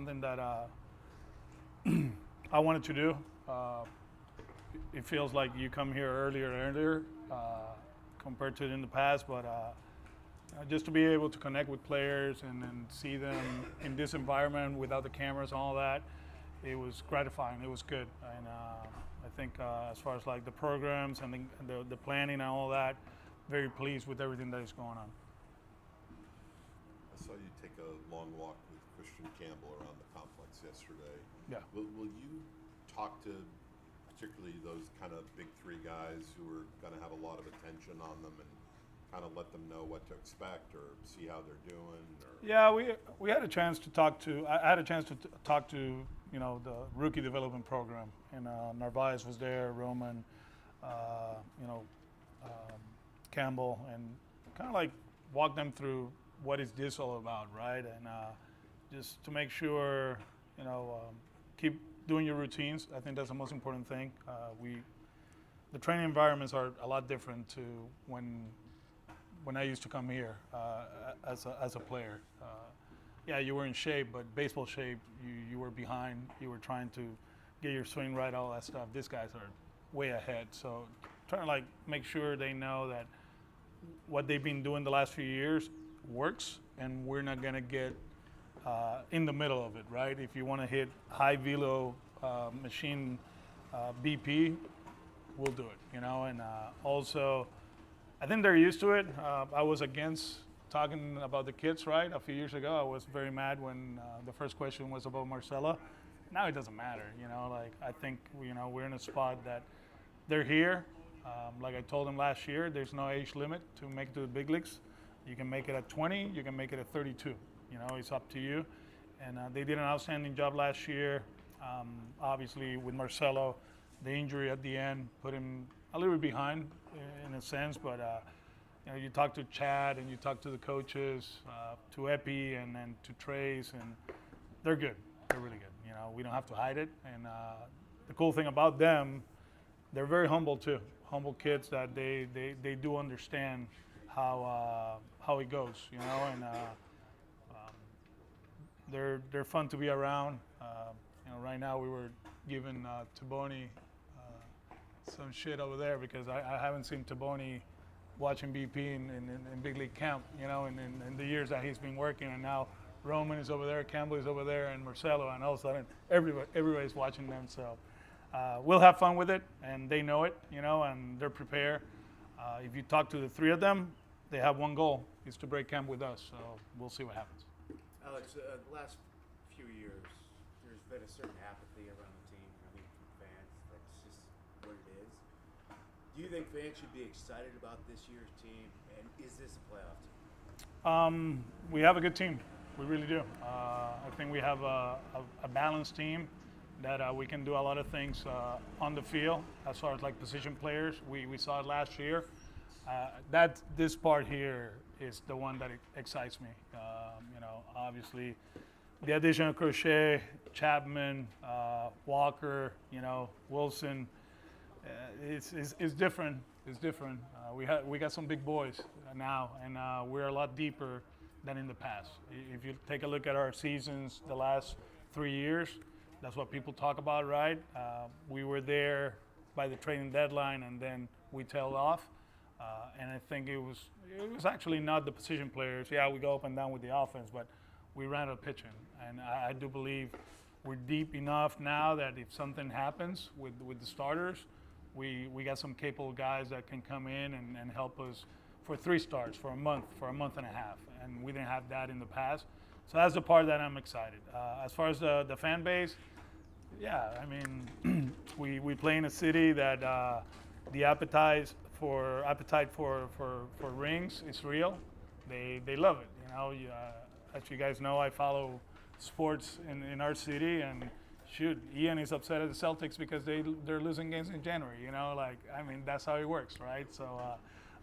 something that I wanted to do. It feels like you come here earlier and earlier compared to in the past, but just to be able to connect with players and see them in this environment without the cameras and all that, it was gratifying. It was good, and I think as far as like the programs and the planning and all that, very pleased with everything that is going on. I saw you take a long walk with Christian Campbell around the complex yesterday. Yeah. Will you talk to particularly those kind of big three guys who are going to have a lot of attention on them and kind of let them know what to expect or see how they're doing? Or? Yeah, we had a chance to talk to. I had a chance to talk to the rookie development program, and Narvaez was there, Roman, Campbell, and kind of like walk them through what is this all about, right? And just to make sure, keep doing your routines. I think that's the most important thing. The training environments are a lot different to when I used to come here as a player. Yeah, you were in shape, but baseball shape, you were behind. You were trying to get your swing right, all that stuff. These guys are way ahead. So trying to like make sure they know that what they've been doing the last few years works, and we're not gonna get in the middle of it, right? If you want to hit high velo machine BP, we'll do it, And also, I think they're used to it. I was against talking about the kids, right? A few years ago, I was very mad when the first question was about Marcella. Now it doesn't matter, I think, we're in a spot that they're here. Like I told them last year, there's no age limit to make it to the big leagues. You can make it at 20, you can make it at 32. It's up to you. And they did an outstanding job last year. Obviously, with Marcelo, the injury at the end put him a little bit behind in a sense, but you talk to Chad and you talk to the coaches, to Epi and then to Trace, and they're good. They're really good. We don't have to hide it. And the cool thing about them, they're very humble too. Humble kids that they do understand how it goes, and they're fun to be around. Right now we were giving Taboni some shit over there because I haven't seen Taboni watching BP in big league camp, in the years that he's been working, and now Roman is over there, Campbell is over there, and Marcelo, and all of a sudden everybody's watching them. So we'll have fun with it, and they know it, and they're prepared. If you talk to the three of them, they have one goal, is to break camp with us. So we'll see what happens. Alex, the last few years, there's been a certain apathy around the team. From fans, that's just what it is. Do you think fans should be excited about this year's team, and is this a playoff team? We have a good team. We really do. I think we have a balanced team that we can do a lot of things on the field as far as like position players. We saw it last year. This part here is the one that excites me. Obviously, the addition of Crochet, Chapman, Walker, Wilson, it's different. It's different. We got some big boys now, and we're a lot deeper than in the past. If you take a look at our seasons the last 3 years, that's what people talk about, right? We were there by the trading deadline, and then we tailed off. And I think it was actually not the position players. Yeah, we go up and down with the offense, but we ran out of pitching. And I do believe we're deep enough now that if something happens with the starters, we got some capable guys that can come in and help us for 3 starts, for a month and a half. And we didn't have that in the past. So that's the part that I'm excited. As far as the fan base, yeah, I mean, we play in a city that the appetite for rings is real. They love it. As you guys know, I follow sports in our city, and shoot, Ian is upset at the Celtics because they're losing games in January. That's how it works, right? So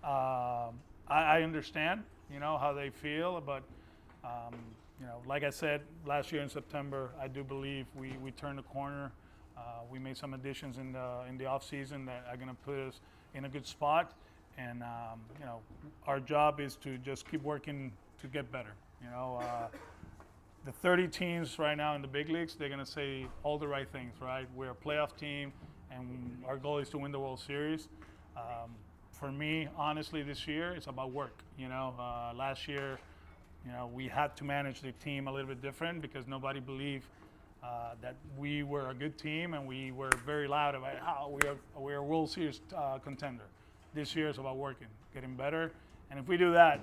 I understand, how they feel, but like I said last year in September, I do believe we turned the corner. We made some additions in the off season that are going to put us in a good spot, and our job is to just keep working to get better. the 30 teams right now in the big leagues, they're going to say all the right things, right? We're a playoff team, and our goal is to win the World Series. For me, honestly, this year, it's about work. Last year, we had to manage the team a little bit different because nobody believed that we were a good team, and we were very loud about how we're a World Series contender. This year is about working, getting better, and if we do that,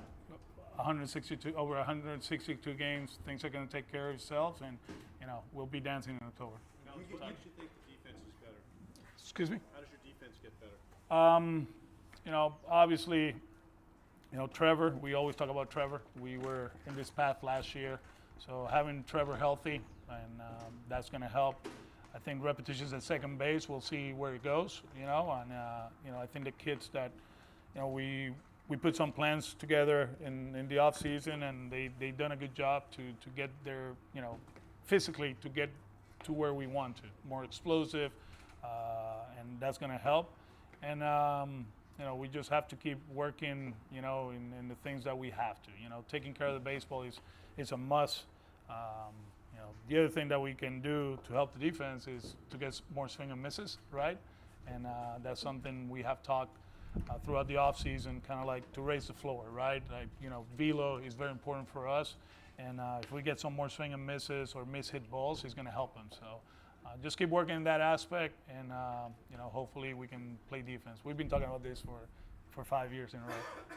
over 162 games, things are going to take care of themselves, and we'll be dancing in October. How do you think the defense is better? Excuse me. How does your defense get better? Obviously, Trevor. We always talk about Trevor. We were in this path last year, so having Trevor healthy, and that's going to help. I think repetitions at second base. We'll see where it goes. And I think the kids that, we put some plans together in the off season, and they've done a good job to get their, physically to get to where we want to, more explosive, and that's going to help. And we just have to keep working, in the things that we have to. Taking care of the baseball is a must. The other thing that we can do to help the defense is to get more swing and misses, right? And that's something we have talked throughout the offseason, kind of like to raise the floor, right? Like, velo is very important for us. And if we get some more swing and misses or miss-hit balls, it's going to help them. So just keep working in that aspect, and hopefully we can play defense. We've been talking about this for 5 years in a row.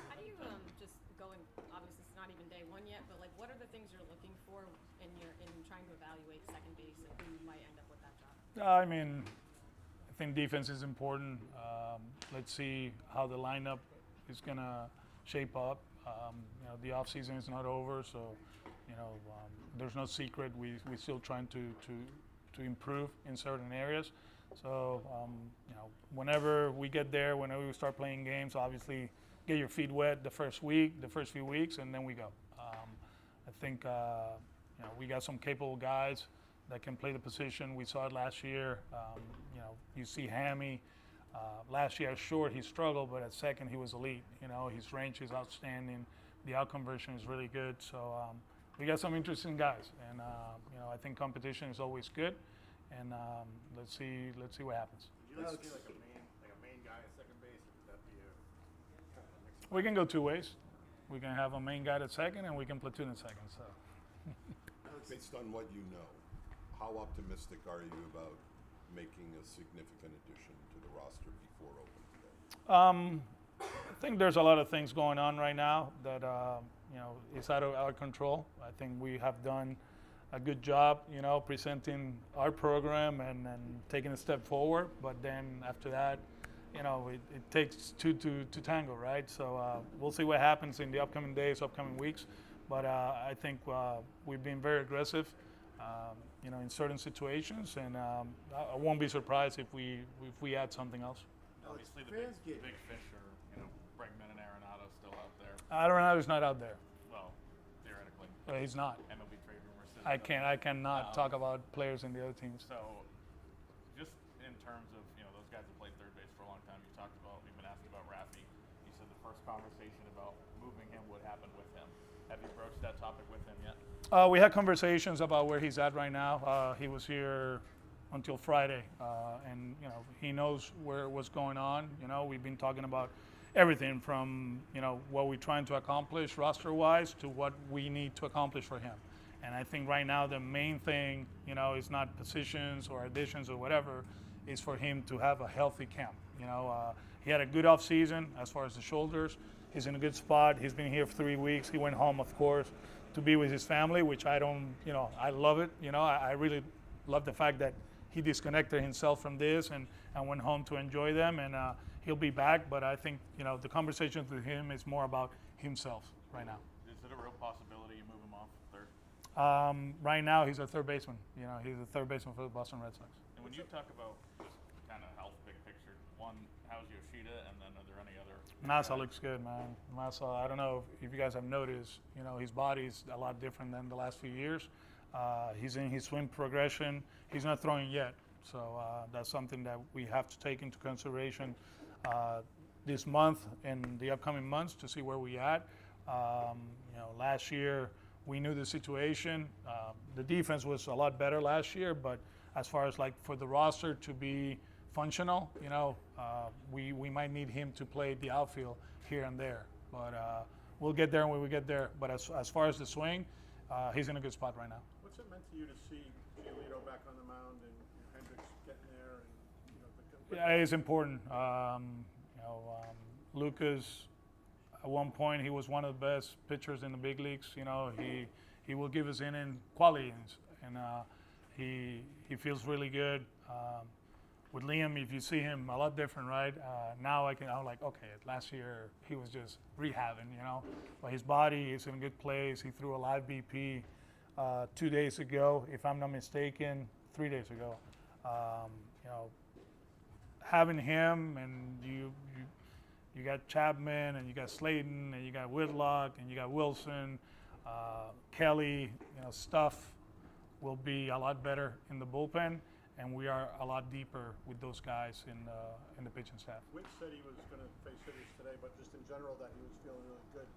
How do you just going? Obviously, it's not even day one yet, but like, what are the things you're looking for in trying to evaluate second base and who might end up with that job? I think defense is important. Let's see how the lineup is going to shape up. The offseason is not over, so there's no secret. We're still trying to improve in certain areas. So whenever we get there, whenever we start playing games, obviously get your feet wet the first few weeks, and then we go. I think we got some capable guys that can play the position. We saw it last year. You see Hammy. Last year at short he struggled, but at second he was elite. His range is outstanding. The out conversion is really good. So we got some interesting guys, and I think competition is always good. And let's see what happens. Would you like to see like a main guy at second base? Would that be kind of a mix? We can go two ways. We can have a main guy at second, and we can platoon at second. So. Based on what you know, how optimistic are you about making a significant addition to the roster before opening day? I think there's a lot of things going on right now that is out of our control. I think we have done a good job, presenting our program and taking a step forward. But then after that, it takes two to tango, right? So we'll see what happens in the upcoming days, upcoming weeks. But I think we've been very aggressive, in certain situations, and I won't be surprised if we add something else. Obviously, the Fans big get- fish are, Bregman and Arenado still out there. Arenado's not out there. Well, theoretically, He's not. MLB trade rumors. says I that. cannot talk about players in the other teams. So, just in terms of those guys that played third base for a long time, you've been asked about Rafi. You said the first conversation about moving him would happen with him. Have you broached that topic with him yet? We had conversations about where he's at right now. He was here until Friday, and he knows what's going on. We've been talking about everything from what we're trying to accomplish roster-wise to what we need to accomplish for him. And I think right now the main thing, is not positions or additions or whatever, is for him to have a healthy camp. He had a good off season as far as the shoulders. He's in a good spot. He's been here for 3 weeks. He went home, of course, to be with his family, which I love it. I really love the fact that he disconnected himself from this and went home to enjoy them. And he'll be back, but I think, the conversation with him is more about himself right now. Is it a real possibility you move him off third? Right now, he's a third baseman. He's a third baseman for the Boston Red Sox. And when you talk about just kind of health, big picture, one, how's Yoshida, and then are there any other? Massa looks good, man. Massa, I don't know if you guys have noticed, his body's a lot different than the last few years. He's in his swing progression. He's not throwing yet, so that's something that we have to take into consideration this month and the upcoming months to see where we at. Last year we knew the situation. The defense was a lot better last year, but as far as like for the roster to be functional, we might need him to play the outfield here and there. But we'll get there when we get there. But as far as the swing, he's in a good spot right now. What's it meant to you to see Giolito back on the mound and Hendricks getting there? And Yeah, it's important. Lucas, at one point, he was one of the best pitchers in the big leagues. He will give us inning quality innings, and he feels really good. With Liam, if you see him, a lot different, right? Now I'm like, okay, last year he was just rehabbing, but his body is in a good place. He threw a live BP 2 days ago, if I'm not mistaken, 3 days ago. Having him, and you got Chapman, and you got Slayton, and you got Whitlock, and you got Wilson, Kelly. Stuff will be a lot better in the bullpen, and we are a lot deeper with those guys in the pitching staff. Wynn said he was going to face hitters today, but just in general that he was feeling really good.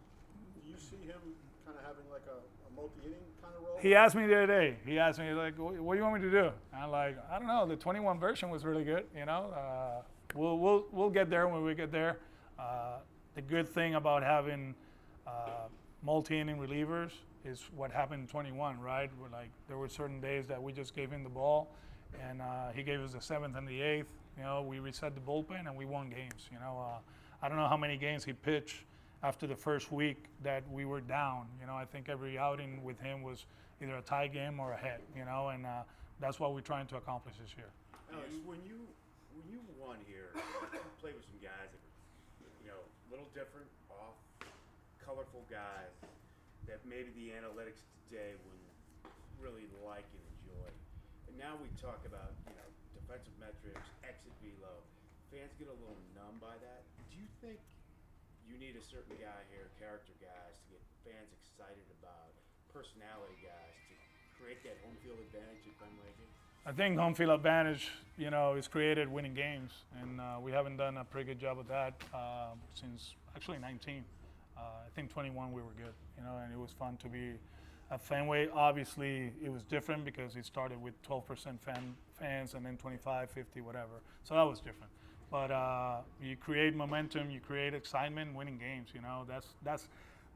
Do you see him kind of having like a multi-inning kind of role? He asked me the other day. He asked me, like, what do you want me to do? And I'm like, I don't know. The 21 version was really good, We'll get there when we get there. The good thing about having multi-inning relievers is what happened in 21, right? There were certain days that we just gave him the ball, and he gave us the 7th and the 8th. We reset the bullpen, and we won games. I don't know how many games he pitched after the first week that we were down. I think every outing with him was either a tie game or a head. And that's what we're trying to accomplish this year. Alex, when you won here, you played with some guys that were, a little different, off, colorful guys that maybe the analytics today wouldn't really like and enjoy. And now we talk about, defensive metrics, exit velo. Fans get a little numb by that. Do you think you need a certain guy here, character guys, to get fans excited about, personality guys, to create that home field advantage at Fenway? I think home field advantage, is created winning games, and we haven't done a pretty good job of that since actually 19. I think 21 we were good, and it was fun to be at Fenway. Obviously, it was different because it started with 12% fans and then 25, 50, whatever. So that was different. But you create momentum, you create excitement, winning games.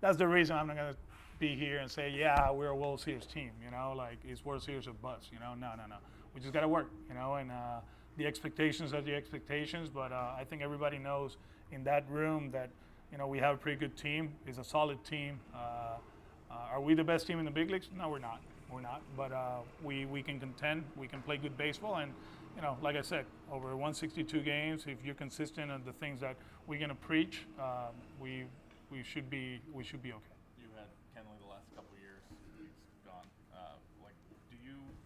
That's the reason I'm not gonna be here and say, yeah, we're a World Series team. It's World Series or bust. No. We just gotta work. And the expectations are the expectations. But I think everybody knows in that room that we have a pretty good team. It's a solid team. Are we the best team in the big leagues? No, we're not. But we can contend. We can play good baseball. And like I said, over 162 games, if you're consistent on the things that we're gonna preach, we should be okay. You had Kenley the last couple of years. He's gone.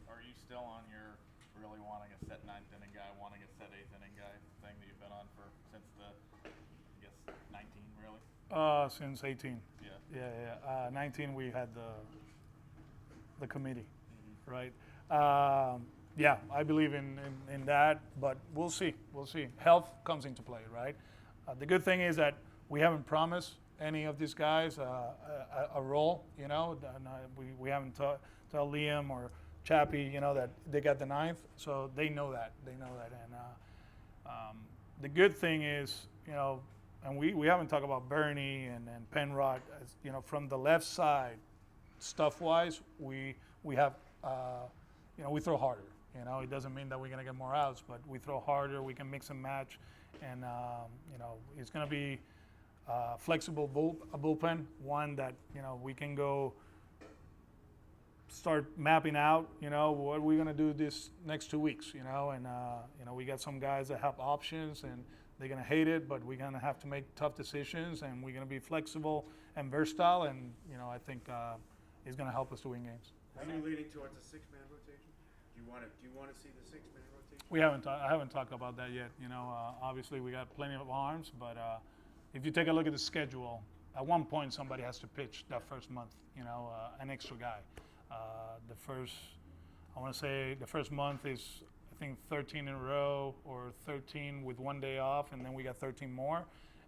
Are you still on your really wanting a set 9th inning guy, wanting a set 8th inning guy thing that you've been on since the, I guess, 19 really? Since 18. Yeah. Yeah. 19 we had the committee, right? Yeah, I believe in that, but we'll see. Health comes into play, right? The good thing is that we haven't promised any of these guys a role, we haven't told Liam or Chappie, that they got the 9th, so they know that. And the good thing is, and we haven't talked about Bernie and Penrod, from the left side, stuff-wise, we have, we throw harder. It doesn't mean that we're going to get more outs, but we throw harder, we can mix and match, and, it's going to be a flexible bullpen, one that, we can go start mapping out, what we're going to do this next 2 weeks, and, we got some guys that have options, and they're going to hate it, but we're going to have to make tough decisions, and we're going to be flexible and versatile, and, I think it's going to help us to win games. Are you leaning towards a 6-man rotation? Do you want to see the 6-man rotation? I haven't talked about that yet. Obviously we got plenty of arms, but if you take a look at the schedule, at one point somebody has to pitch that first month. An extra guy. The first month is I think 13 in a row or 13 with 1 day off, and then we got 13 more,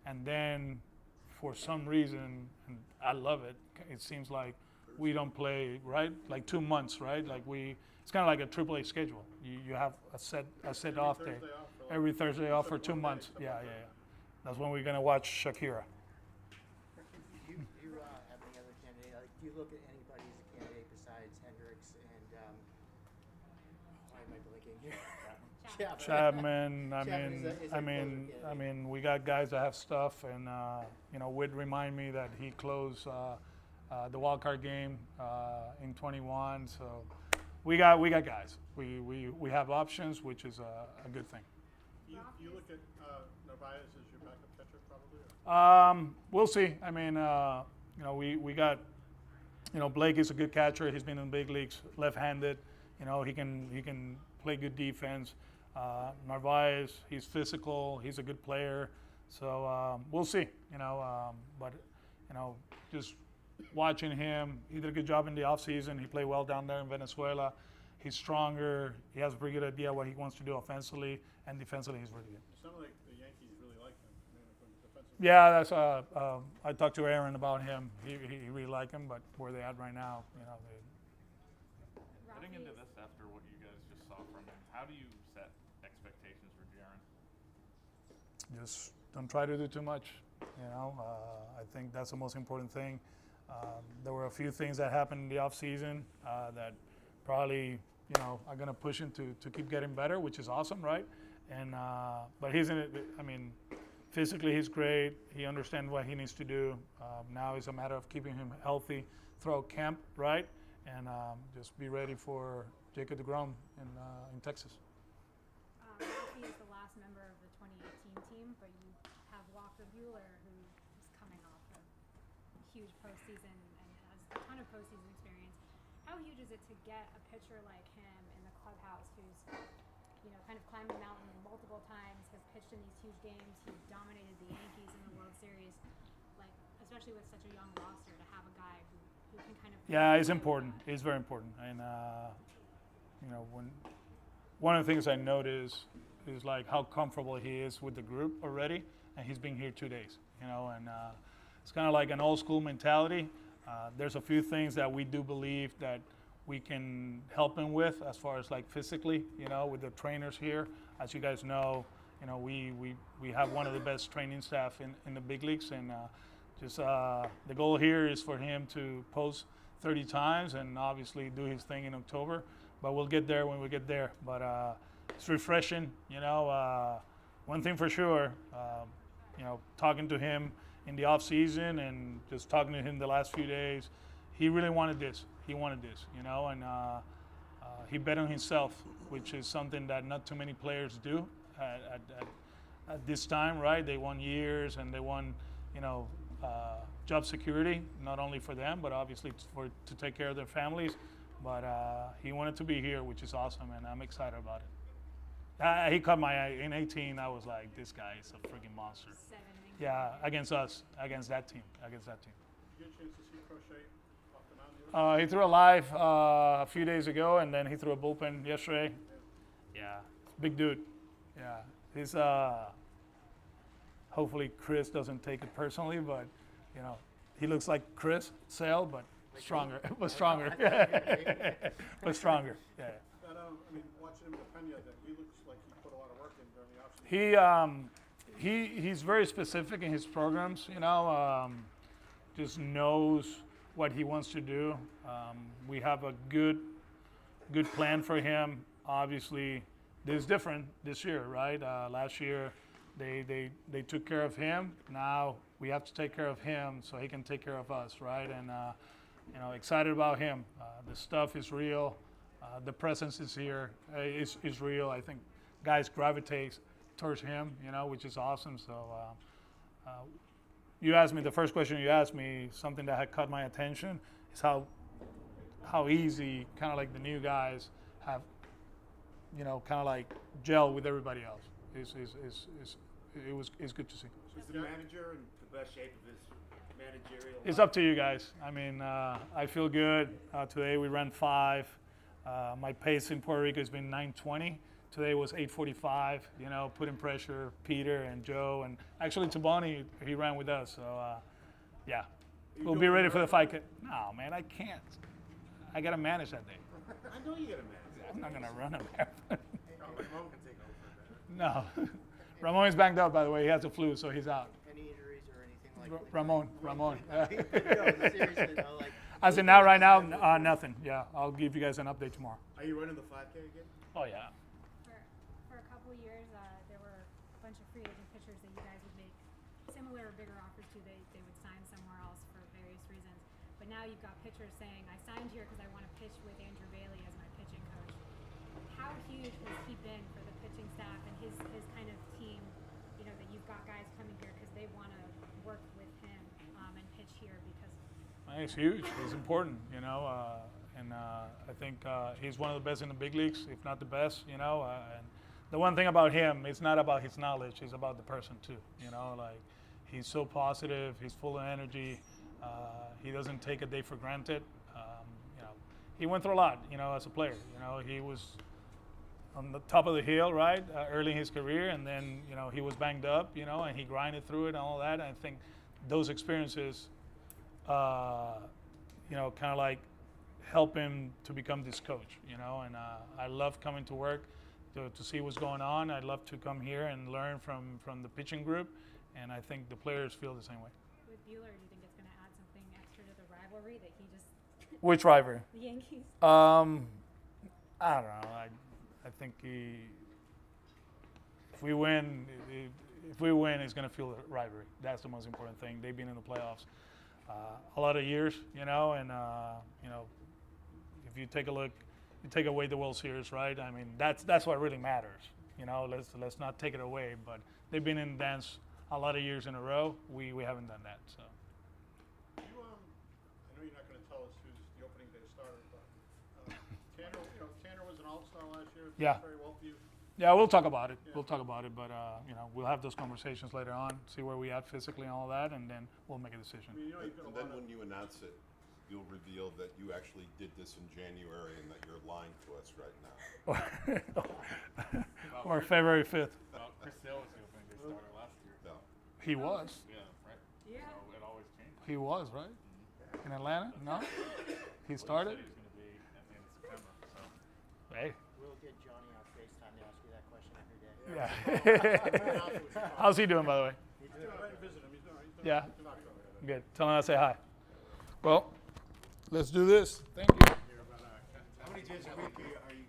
and then for some reason, and I love it. It seems like we don't play, right? Like 2 months, right? Like it's kind of like a AAA schedule. You have a set off day. Thursday off for like Every Thursday off for 2 one day, months. something Yeah, like yeah, that. yeah. That's when we're gonna watch Shakira. Do you have any other candidate? Like, do you look at anybody as a candidate besides Hendricks and why am I blinking here? Chapman. I Chapman mean, is a closer I candidate. mean, we got guys that have stuff, and Whit remind me that he closed the wild card game in 21. So we got guys. We have options, which is a good thing. You look at Narvaez as your backup catcher, probably? Or? We'll see. I mean, we got, Blake is a good catcher. He's been in the big leagues, left-handed. He can play good defense. Narvaez, he's physical. He's a good player. So we'll see. But just watching him, he did a good job in the offseason. He played well down there in Venezuela. He's stronger. He has a pretty good idea what he wants to do offensively, and defensively he's really good. It sounded like the Yankees really like him. I mean, from defensive. Yeah, that's. I talked to Aaron about him. He really like him, but where they at right now, Getting into this after what you guys just saw from him, how do you set expectations for Jaron? just don't try to do too much. I think that's the most important thing. There were a few things that happened in the off season that probably are going to push him to keep getting better, which is awesome, right? And but he's in it. I mean, physically he's great. He understands what he needs to do. Now it's a matter of keeping him healthy throughout camp, right? And just be ready for Jacob deGrom in Texas. He is the last member of the 2018 team, but you have Walker Buehler, who is coming off a huge postseason and has a ton of postseason experience. How huge is it to get a pitcher like him in the clubhouse who's, kind of climbed the mountain multiple times, has pitched in these huge games, he dominated the Yankees in the World Series, like, especially with such a young roster, to have a guy who can kind of... Yeah, it's important. It's very important. And, one of the things I notice is like how comfortable he is with the group already, and he's been here 2 days, and it's kind of like an old school mentality. There's a few things that we do believe that we can help him with as far as like physically, with the trainers here. As you guys know, we have one of the best training staff in the big leagues, and the goal here is for him to post 30 times and obviously do his thing in October. But we'll get there when we get there. But it's refreshing, One thing for sure, talking to him in the off season and just talking to him the last few days, he really wanted this. He wanted this, and he bet on himself, which is something that not too many players do at this time, right? They won years and they won, job security, not only for them, but obviously to take care of their families. But he wanted to be here, which is awesome, and I'm excited about it. He caught my eye. In 18, I was like, this guy is a freaking monster. Yeah, against us, against that team. Did you get a chance to see Crochet off the mound? He threw a live a few days ago, and then he threw a bullpen yesterday. Yeah, big dude. Yeah, he's hopefully Chris doesn't take it personally, but he looks like Chris Sale, but stronger. But stronger. But stronger. Yeah. But, watching him with Pena, that he looks like he put a lot of work in during the offseason. He's very specific in his programs. Just knows what he wants to do. We have a good plan for him. Obviously, this is different this year, right? Last year, they took care of him. Now we have to take care of him so he can take care of us, right? And excited about him. The stuff is real. The presence is here. Is real. I think guys gravitate towards him, which is awesome. So you asked me, the first question you asked me, something that had caught my attention is how easy kind of like the new guys have, kind of like gel with everybody else. It's good to see. Is the manager in the best shape of his managerial It's life? up to you guys. I mean, I feel good. Today we ran 5. My pace in Puerto Rico has been 9:20. Today was 8:45. Putting pressure, Peter and Joe, and actually Tabani, he ran with us. So, yeah. we'll be ready for the fight. No, man, I can't. I got to manage that day. I know you got a man. I'm not going to run a marathon. Ramon can take over. No. Ramon's banged up, by the way. He has the flu, so he's out. Any injuries or anything like that? Ramon. No, seriously though, like. As in now, right now, nothing. Yeah, I'll give you guys an update tomorrow. Are you running the 5K again? Oh, yeah. For a couple of years, there were a bunch of free agent pitchers that you guys would make similar or bigger offers to. They would sign somewhere else for various reasons. But now you've got pitchers saying, I signed here because I want to pitch with Andrew Bailey as my pitching coach. How huge has he been for the pitching staff and his kind of team, that you've got guys coming here because they want to work with him and pitch here because He's huge. He's important, and I think he's one of the best in the big leagues, if not the best, and the one thing about him, it's not about his knowledge, it's about the person too, like he's so positive, he's full of energy, he doesn't take a day for granted, he went through a lot, as a player, he was on the top of the hill, right, early in his career, and then, he was banged up, and he grinded through it and all that, and I think those experiences kind of like help him to become this coach, and I love coming to work to see what's going on. I love to come here and learn from the pitching group, and I think the players feel the same way. with Bueller, do you think it's going to add something extra to the rivalry that he just Which rivalry? the Yankees? I don't know. I think if we win, it's going to feel a rivalry. That's the most important thing. They've been in the playoffs a lot of years, and if you take a look, you take away the World Series, right? I mean, that's what really matters. Let's not take it away. But they've been in the dance a lot of years in a row. We haven't done that. So. I know you're not going to tell us who's the opening day starter, but Tanner was an all-star last year. Yeah. Very well viewed. Yeah, we'll talk about it. Yeah. We'll talk about it, but we'll have those conversations later on, see where we at physically and all that, and then we'll make a decision. I mean, you've got And a then lot of. when you announce it, you'll reveal that you actually did this in January and that you're lying to us right now. Or February 5th. Well, Chris Sale was the opening day starter last year. No. He was. Yeah, right. Yeah. So it always changes. He was, right? In Atlanta? No? He started? He said he was going to be at the end of September. So Hey. We'll get Johnny on FaceTime to ask you that question every day. Yeah. How's he doing, by the way? He's doing right. Visit him. He's doing. Yeah. He's not going. Good. Tell him I say hi. Well, let's do this. Thank you. How many days a week are you